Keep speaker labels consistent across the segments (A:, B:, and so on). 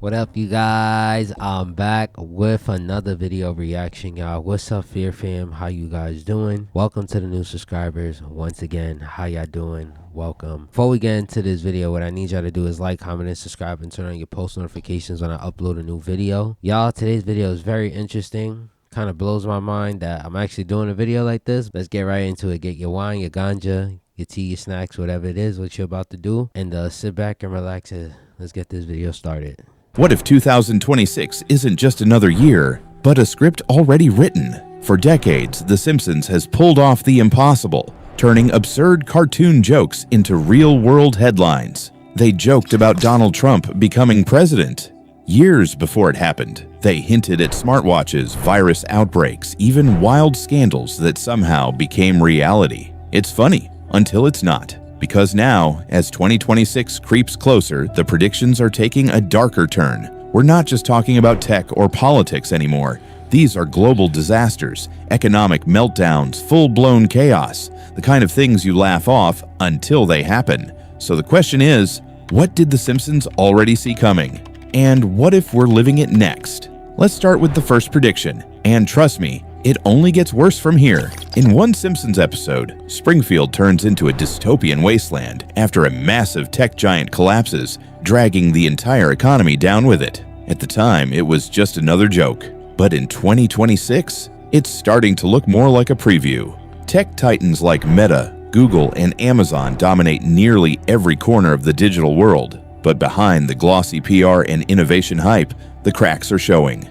A: What up, you guys? I'm back with another video reaction, y'all. What's up, Fear Fam? How you guys doing? Welcome to the new subscribers. Once again, how y'all doing? Welcome. Before we get into this video, what I need y'all to do is like, comment, and subscribe, and turn on your post notifications when I upload a new video. Y'all, today's video is very interesting. Kind of blows my mind that I'm actually doing a video like this. Let's get right into it. Get your wine, your ganja, your tea, your snacks, whatever it is, what you're about to do, and sit back and relax. Let's get this video started.
B: What if 2026 isn't just another year, but a script already written? For decades, The Simpsons has pulled off the impossible, turning absurd cartoon jokes into real-world headlines. They joked about Donald Trump becoming president. Years before it happened, they hinted at smartwatches, virus outbreaks, even wild scandals that somehow became reality. It's funny, until it's not. Because now, as 2026 creeps closer, the predictions are taking a darker turn. We're not just talking about tech or politics anymore. These are global disasters, economic meltdowns, full-blown chaos, the kind of things you laugh off until they happen. So the question is, what did The Simpsons already see coming? And what if we're living it next? Let's start with the first prediction. And trust me, it only gets worse from here. In one Simpsons episode, Springfield turns into a dystopian wasteland after a massive tech giant collapses, dragging the entire economy down with it. At the time, it was just another joke. But in 2026, it's starting to look more like a preview. Tech titans like Meta, Google, and Amazon dominate nearly every corner of the digital world. But behind the glossy PR and innovation hype, the cracks are showing.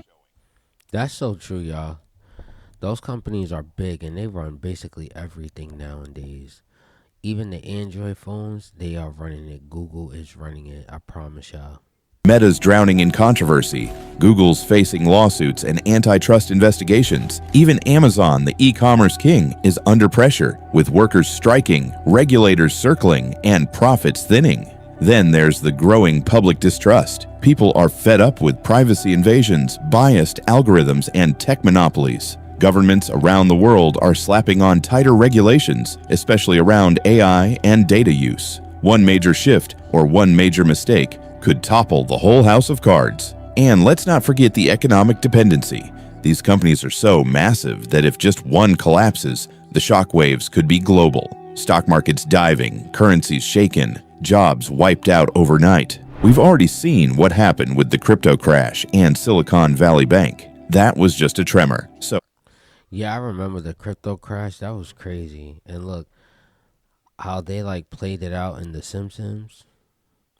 A: That's so true, y'all. Those companies are big and they run basically everything nowadays. Even the Android phones, they are running it. Google is running it. I promise y'all.
B: Meta's drowning in controversy. Google's facing lawsuits and antitrust investigations. Even Amazon, the e-commerce king, is under pressure, with workers striking, regulators circling, and profits thinning. Then there's the growing public distrust. People are fed up with privacy invasions, biased algorithms, and tech monopolies. Governments around the world are slapping on tighter regulations, especially around AI and data use. One major shift or one major mistake could topple the whole house of cards. And let's not forget the economic dependency. These companies are so massive that if just one collapses, the shockwaves could be global. Stock markets diving, currencies shaken, jobs wiped out overnight. We've already seen what happened with the crypto crash and Silicon Valley Bank. That was just a tremor.
A: Yeah, I remember the crypto crash. That was crazy. And look, how they played it out in The Simpsons.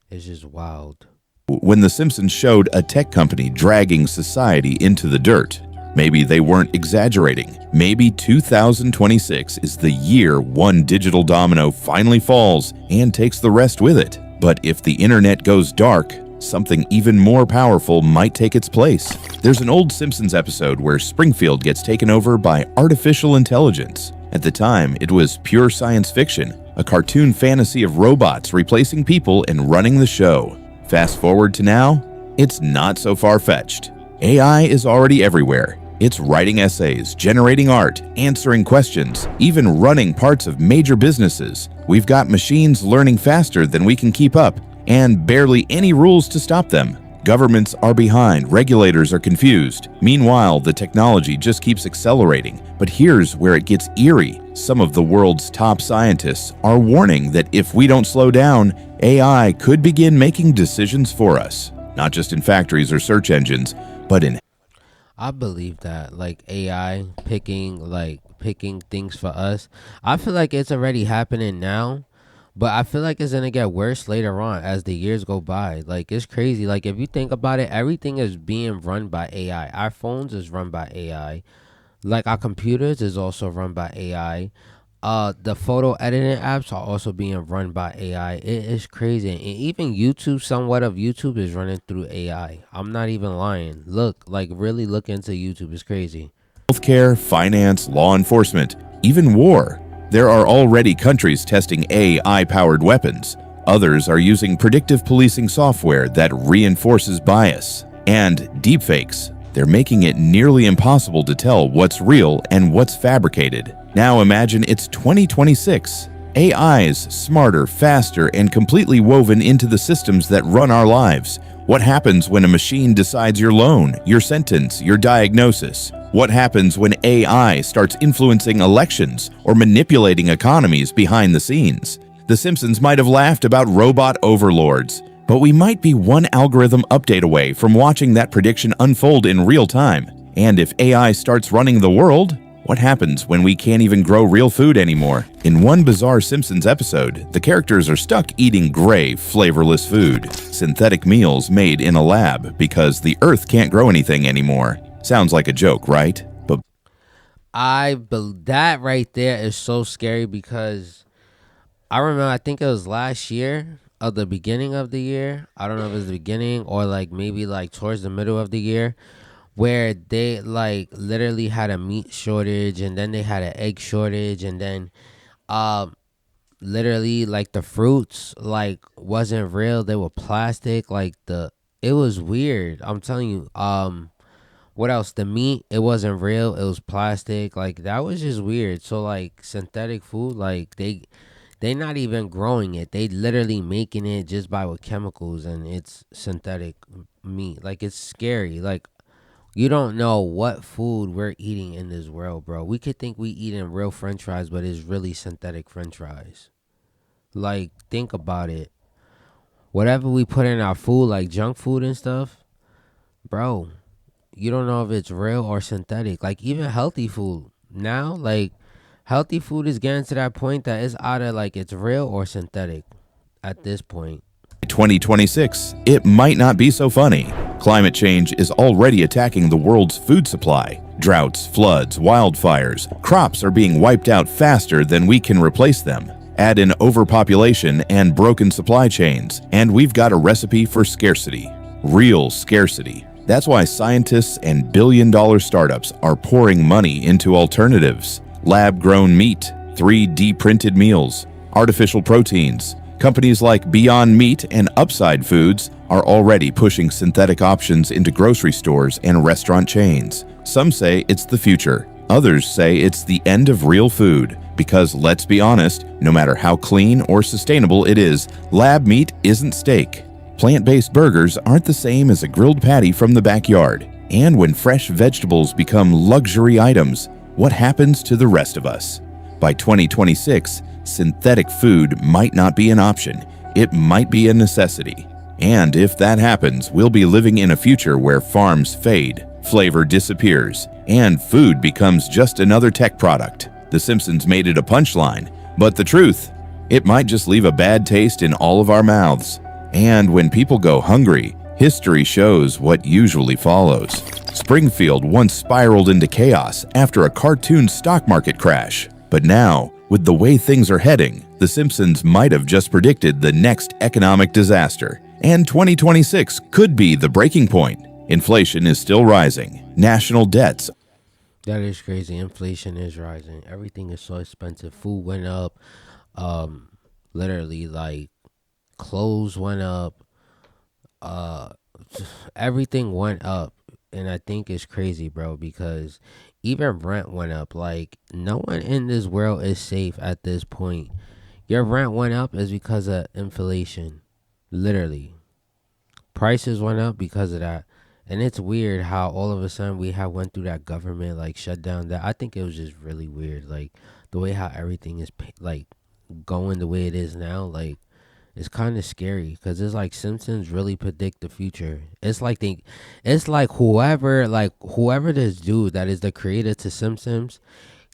A: It's just wild.
B: When The Simpsons showed a tech company dragging society into the dirt, maybe they weren't exaggerating. Maybe 2026 is the year one digital domino finally falls and takes the rest with it. But if the internet goes dark, something even more powerful might take its place. There's an old Simpsons episode where Springfield gets taken over by artificial intelligence. At the time, it was pure science fiction, a cartoon fantasy of robots replacing people and running the show. Fast forward to now, it's not so far-fetched. AI is already everywhere. It's writing essays, generating art, answering questions, even running parts of major businesses. We've got machines learning faster than we can keep up, and barely any rules to stop them. Governments are behind, regulators are confused. Meanwhile, the technology just keeps accelerating. But here's where it gets eerie. Some of the world's top scientists are warning that if we don't slow down, AI could begin making decisions for us. Not just in factories or search engines, but in...
A: I believe that AI picking things for us. I feel like it's already happening now. But I feel like it's going to get worse later on as the years go by. It's crazy. If you think about it, everything is being run by AI. Our phones is run by AI. Our computers is also run by AI. The photo editing apps are also being run by AI. It is crazy. And even YouTube, somewhat of YouTube is running through AI. I'm not even lying. Look, really look into YouTube. It's crazy.
B: Healthcare, finance, law enforcement, even war. There are already countries testing AI-powered weapons. Others are using predictive policing software that reinforces bias. And deepfakes. They're making it nearly impossible to tell what's real and what's fabricated. Now imagine it's 2026. AI's smarter, faster, and completely woven into the systems that run our lives. What happens when a machine decides your loan, your sentence, your diagnosis? What happens when AI starts influencing elections or manipulating economies behind the scenes? The Simpsons might have laughed about robot overlords, but we might be one algorithm update away from watching that prediction unfold in real time. And if AI starts running the world, what happens when we can't even grow real food anymore? In one bizarre Simpsons episode, the characters are stuck eating gray, flavorless food, synthetic meals made in a lab because the Earth can't grow anything anymore. Sounds like a joke, right? But
A: that right there is so scary because I remember, I think it was last year, of the beginning of the year. I don't know if it was the beginning or like maybe like towards the middle of the year, where they like literally had a meat shortage, and then they had an egg shortage, and then literally like the fruits like wasn't real, they were plastic. Like it was weird, I'm telling you. What else? The meat, it wasn't real, it was plastic. Like that was just weird. So like synthetic food, like they not even growing it, they literally making it just by with chemicals, and it's synthetic meat. Like it's scary. Like you don't know what food we're eating in this world, bro. We could think we eating real french fries, but it's really synthetic french fries. Like, think about it. Whatever we put in our food, like junk food and stuff, bro, you don't know if it's real or synthetic. Like, even healthy food. Now, like, healthy food is getting to that point that it's either, like, it's real or synthetic at this point.
B: 2026, it might not be so funny. Climate change is already attacking the world's food supply. Droughts, floods, wildfires, crops are being wiped out faster than we can replace them. Add in overpopulation and broken supply chains, and we've got a recipe for scarcity. Real scarcity. That's why scientists and billion-dollar startups are pouring money into alternatives. Lab-grown meat, 3D printed meals, artificial proteins. Companies like Beyond Meat and Upside Foods are already pushing synthetic options into grocery stores and restaurant chains. Some say it's the future. Others say it's the end of real food. Because let's be honest, no matter how clean or sustainable it is, lab meat isn't steak. Plant-based burgers aren't the same as a grilled patty from the backyard. And when fresh vegetables become luxury items, what happens to the rest of us? By 2026, synthetic food might not be an option. It might be a necessity. And if that happens, we'll be living in a future where farms fade, flavor disappears, and food becomes just another tech product. The Simpsons made it a punchline, but the truth, it might just leave a bad taste in all of our mouths. And when people go hungry, history shows what usually follows. Springfield once spiraled into chaos after a cartoon stock market crash. But now, with the way things are heading, The Simpsons might have just predicted the next economic disaster. And 2026 could be the breaking point. Inflation is still rising. National debts.
A: That is crazy. Inflation is rising. Everything is so expensive. Food went up. Literally, like, clothes went up. Everything went up. And I think it's crazy, bro, because even rent went up. Like, no one in this world is safe at this point. Your rent went up is because of inflation. Literally. Prices went up because of that. And it's weird how all of a sudden we have went through that government like shutdown. That I think it was just really weird. Like the way how everything is like going the way it is now. Like it's kind of scary because it's like Simpsons really predict the future. It's like whoever this dude that is the creator to Simpsons.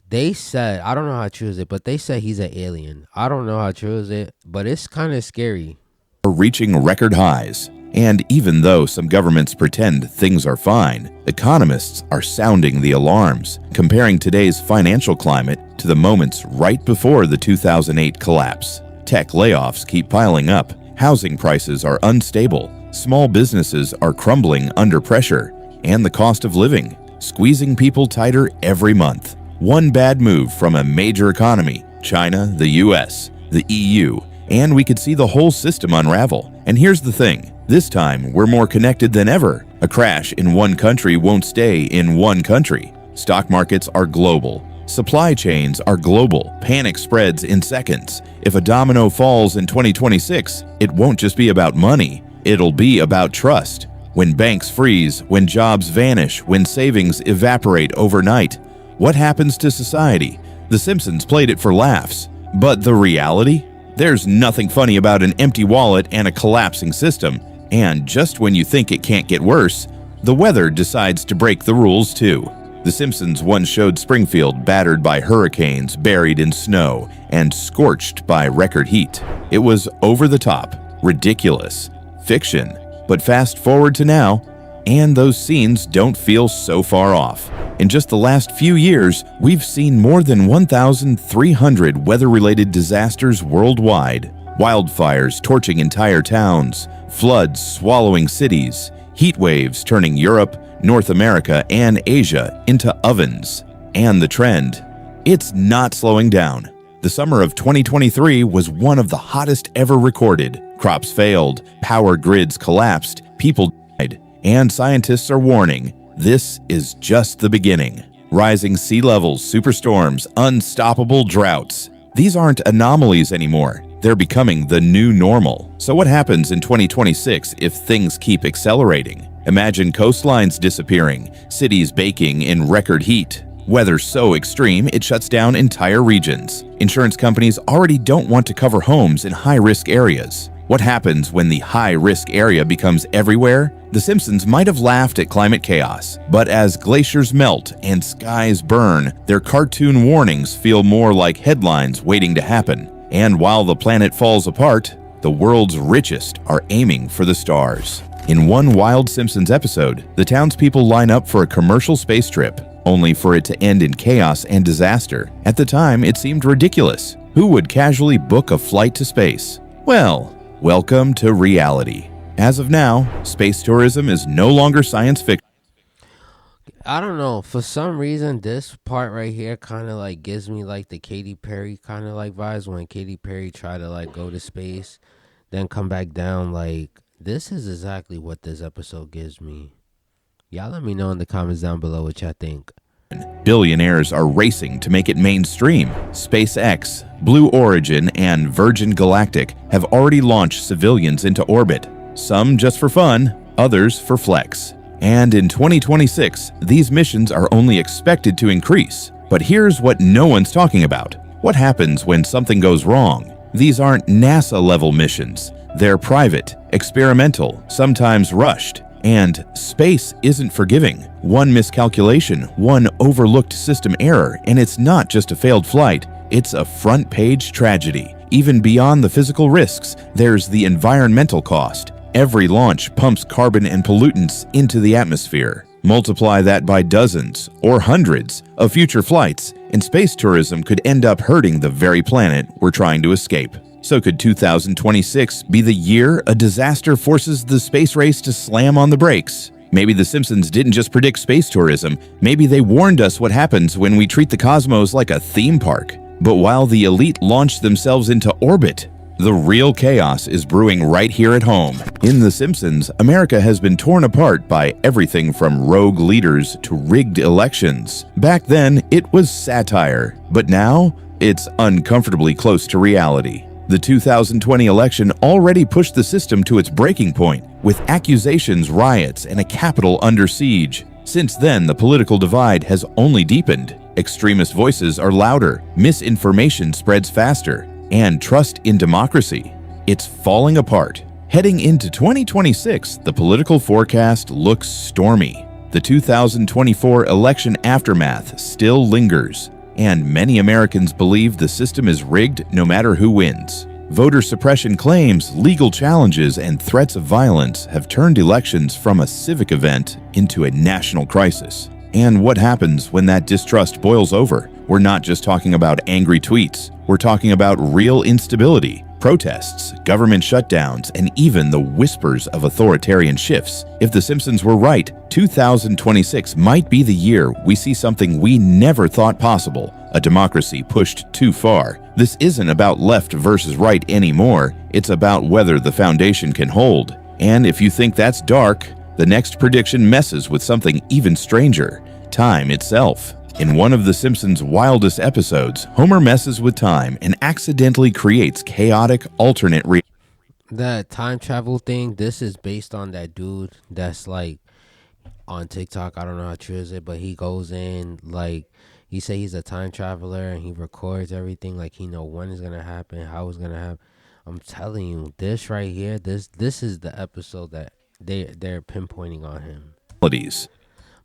A: They said, I don't know how true is it, but they said he's an alien. I don't know how true is it, but it's kind of scary.
B: Are reaching record highs. And even though some governments pretend things are fine, economists are sounding the alarms, comparing today's financial climate to the moments right before the 2008 collapse. Tech layoffs keep piling up, housing prices are unstable, small businesses are crumbling under pressure, and the cost of living, squeezing people tighter every month. One bad move from a major economy, China, the US, the EU, and we could see the whole system unravel. And here's the thing. This time, we're more connected than ever. A crash in one country won't stay in one country. Stock markets are global. Supply chains are global. Panic spreads in seconds. If a domino falls in 2026, it won't just be about money. It'll be about trust. When banks freeze, when jobs vanish, when savings evaporate overnight, what happens to society? The Simpsons played it for laughs. But the reality? There's nothing funny about an empty wallet and a collapsing system. And just when you think it can't get worse, the weather decides to break the rules too. The Simpsons once showed Springfield battered by hurricanes, buried in snow, and scorched by record heat. It was over the top, ridiculous, fiction. But fast forward to now, and those scenes don't feel so far off. In just the last few years, we've seen more than 1,300 weather-related disasters worldwide. Wildfires torching entire towns, floods swallowing cities, heat waves turning Europe, North America, and Asia into ovens. And the trend? It's not slowing down. The summer of 2023 was one of the hottest ever recorded. Crops failed, power grids collapsed, people died, and scientists are warning, this is just the beginning. Rising sea levels, superstorms, unstoppable droughts. These aren't anomalies anymore. They're becoming the new normal. So what happens in 2026 if things keep accelerating? Imagine coastlines disappearing, cities baking in record heat. Weather so extreme it shuts down entire regions. Insurance companies already don't want to cover homes in high-risk areas. What happens when the high-risk area becomes everywhere? The Simpsons might have laughed at climate chaos, but as glaciers melt and skies burn, their cartoon warnings feel more like headlines waiting to happen. And while the planet falls apart, the world's richest are aiming for the stars. In one wild Simpsons episode, the townspeople line up for a commercial space trip, only for it to end in chaos and disaster. At the time, it seemed ridiculous. Who would casually book a flight to space? Well, welcome to reality. As of now, space tourism is no longer science fiction.
A: I don't know. For some reason, this part right here kind of like gives me like the Katy Perry kind of like vibes when Katy Perry tried to like go to space, then come back down. Like, this is exactly what this episode gives me. Y'all let me know in the comments down below what y'all think.
B: Billionaires are racing to make it mainstream. SpaceX, Blue Origin, and Virgin Galactic have already launched civilians into orbit. Some just for fun, others for flex. And in 2026, these missions are only expected to increase. But here's what no one's talking about. What happens when something goes wrong? These aren't NASA-level missions. They're private, experimental, sometimes rushed. And space isn't forgiving. One miscalculation, one overlooked system error, and it's not just a failed flight, it's a front-page tragedy. Even beyond the physical risks, there's the environmental cost. Every launch pumps carbon and pollutants into the atmosphere. Multiply that by dozens or hundreds of future flights, and space tourism could end up hurting the very planet we're trying to escape. So could 2026 be the year a disaster forces the space race to slam on the brakes? Maybe the Simpsons didn't just predict space tourism, maybe they warned us what happens when we treat the cosmos like a theme park. But while the elite launch themselves into orbit, the real chaos is brewing right here at home. In The Simpsons, America has been torn apart by everything from rogue leaders to rigged elections. Back then, it was satire, but now it's uncomfortably close to reality. The 2020 election already pushed the system to its breaking point, with accusations, riots, and a Capitol under siege. Since then, the political divide has only deepened. Extremist voices are louder, misinformation spreads faster, and trust in democracy, it's falling apart. Heading into 2026, the political forecast looks stormy. The 2024 election aftermath still lingers, and many Americans believe the system is rigged no matter who wins. Voter suppression claims, legal challenges, and threats of violence have turned elections from a civic event into a national crisis. And what happens when that distrust boils over? We're not just talking about angry tweets. We're talking about real instability, protests, government shutdowns, and even the whispers of authoritarian shifts. If The Simpsons were right, 2026 might be the year we see something we never thought possible, a democracy pushed too far. This isn't about left versus right anymore. It's about whether the foundation can hold. And if you think that's dark, the next prediction messes with something even stranger, time itself. In one of The Simpsons' wildest episodes, Homer messes with time and accidentally creates chaotic alternate reality.
A: That time travel thing, this is based on that dude that's like on TikTok. I don't know how true is it, but he goes in like he say he's a time traveler and he records everything like he know when it's gonna happen, how it's gonna happen. I'm telling you, this right here, this is the episode that they're pinpointing on him.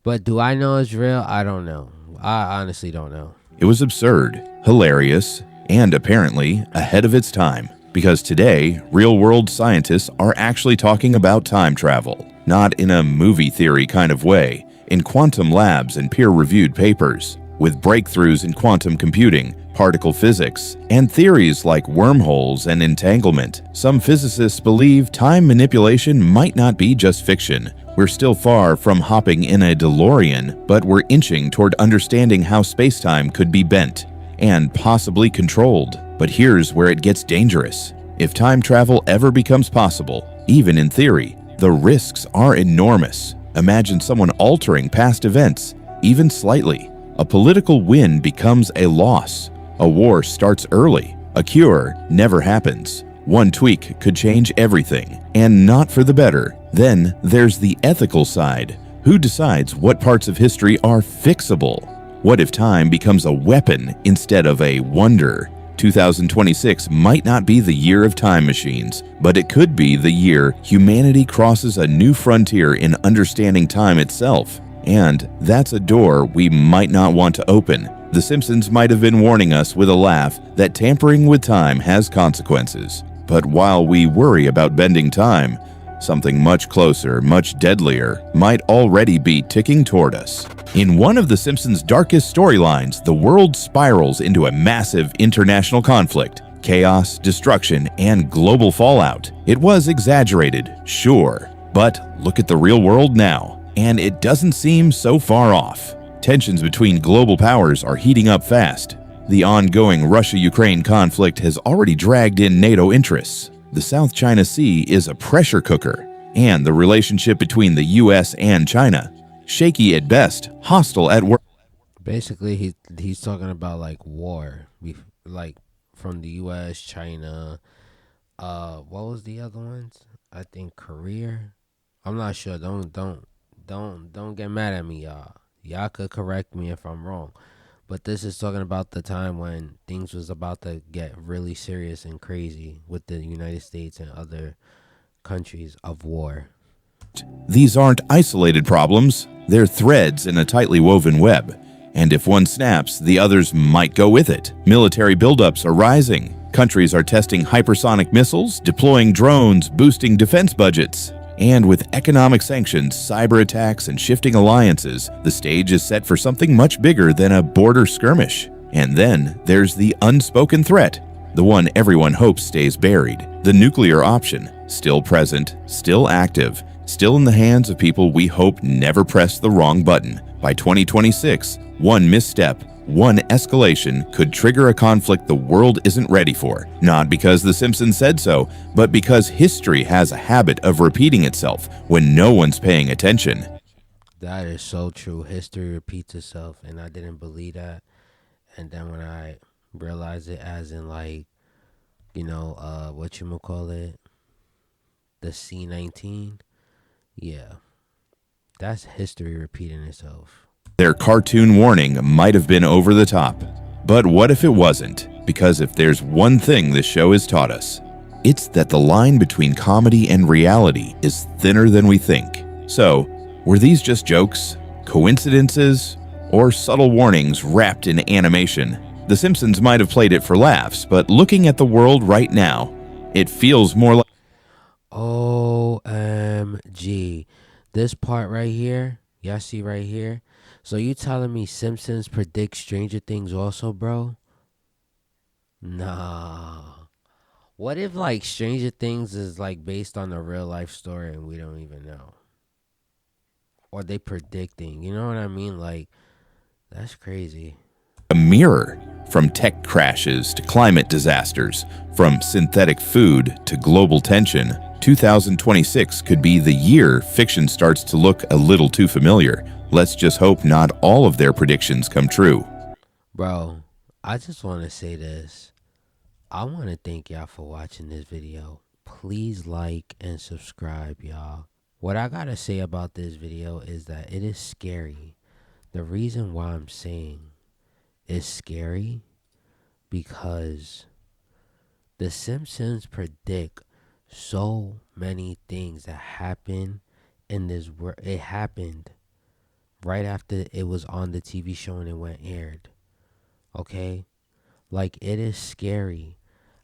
A: But do I know it's real? I don't know. I honestly don't know.
B: It was absurd, hilarious, and apparently ahead of its time. Because today, real-world scientists are actually talking about time travel, not in a movie theory kind of way, in quantum labs and peer-reviewed papers. With breakthroughs in quantum computing, particle physics, and theories like wormholes and entanglement, some physicists believe time manipulation might not be just fiction. We're still far from hopping in a DeLorean, but we're inching toward understanding how space-time could be bent and possibly controlled. But here's where it gets dangerous. If time travel ever becomes possible, even in theory, the risks are enormous. Imagine someone altering past events, even slightly. A political win becomes a loss. A war starts early. A cure never happens. One tweak could change everything, and not for the better. Then there's the ethical side. Who decides what parts of history are fixable? What if time becomes a weapon instead of a wonder? 2026 might not be the year of time machines, but it could be the year humanity crosses a new frontier in understanding time itself. And that's a door we might not want to open. The Simpsons might have been warning us with a laugh that tampering with time has consequences. But while we worry about bending time, something much closer, much deadlier, might already be ticking toward us. In one of The Simpsons' darkest storylines, the world spirals into a massive international conflict. Chaos, destruction, and global fallout. It was exaggerated, sure, but look at the real world now, and it doesn't seem so far off. Tensions between global powers are heating up fast. The ongoing Russia-Ukraine conflict has already dragged in NATO interests. The South China Sea is a pressure cooker, and the relationship between the U.S. and China, shaky at best, hostile at worst.
A: Basically, he's talking about like war, like from the U.S., China. What was the other ones? I think Korea. I'm not sure. Don't get mad at me, y'all. Y'all could correct me if I'm wrong. But this is talking about the time when things was about to get really serious and crazy with the United States and other countries of war.
B: These aren't isolated problems, they're threads in a tightly woven web. And if one snaps, the others might go with it. Military buildups are rising. Countries are testing hypersonic missiles, deploying drones, boosting defense budgets. And with economic sanctions, cyber attacks, and shifting alliances, the stage is set for something much bigger than a border skirmish. And then there's the unspoken threat, the one everyone hopes stays buried. The nuclear option, still present, still active, still in the hands of people we hope never press the wrong button. By 2026, one misstep, one escalation could trigger a conflict the world isn't ready for. Not because The Simpsons said so, but because history has a habit of repeating itself when no one's paying attention.
A: That is so true. History repeats itself, and I didn't believe that. And then when I realized it, as in like, what you call it, the C-19. Yeah, that's history repeating itself.
B: Their cartoon warning might have been over the top. But what if it wasn't? Because if there's one thing this show has taught us, it's that the line between comedy and reality is thinner than we think. So, were these just jokes, coincidences, or subtle warnings wrapped in animation? The Simpsons might have played it for laughs, but looking at the world right now, it feels more like
A: OMG. This part right here, y'all see right here? So you telling me Simpsons predict Stranger Things also, bro? Nah. What if like Stranger Things is like based on a real life story and we don't even know? Or they predicting, you know what I mean? Like, that's crazy.
B: a mirror. From tech crashes to climate disasters, from synthetic food to global tension, 2026 could be the year fiction starts to look a little too familiar. Let's just hope not all of their predictions come true.
A: Bro, I just want to say this. I want to thank y'all for watching this video. please like and subscribe, y'all. What I gotta say about this video is that it is scary. The reason why I'm saying it's scary because the Simpsons predict so many things that happen in this world. It happened right after it was on the TV show and it went aired. Okay? Like, it is scary.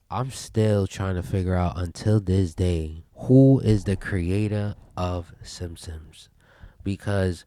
A: I'm still trying to figure out until this day who is the creator of Simpsons. Because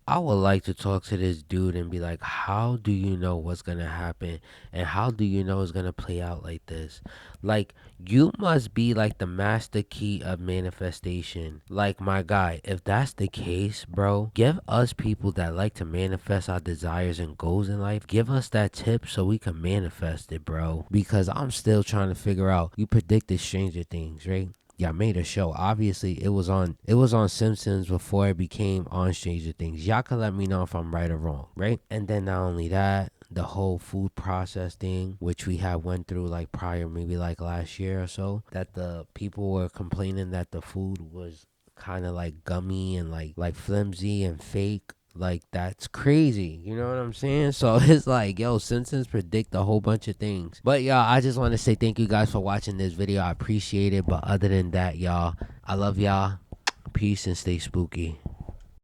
A: I would like to talk to this dude and be like, how do you know what's going to happen? And how do you know it's going to play out like this? Like, you must be like the master key of manifestation. Like, my guy, if that's the case, bro, give us people that like to manifest our desires and goals in life, give us that tip so we can manifest it, bro. Because I'm still trying to figure out, you predicted Stranger Things, right? Y'all made a show. Obviously, it was on Simpsons before it became on Stranger Things. Y'all can let me know if I'm right or wrong, right? And then not only that, the whole food process thing, which we had went through like prior, maybe like last year or so, that the people were complaining that the food was kind of like gummy and like flimsy and fake. Like, that's crazy. You know what I'm saying? So it's like, yo, Simpsons predict a whole bunch of things. But y'all, I just want to say thank you guys for watching this video. I appreciate it. But other than that, y'all, I love y'all. Peace and stay spooky.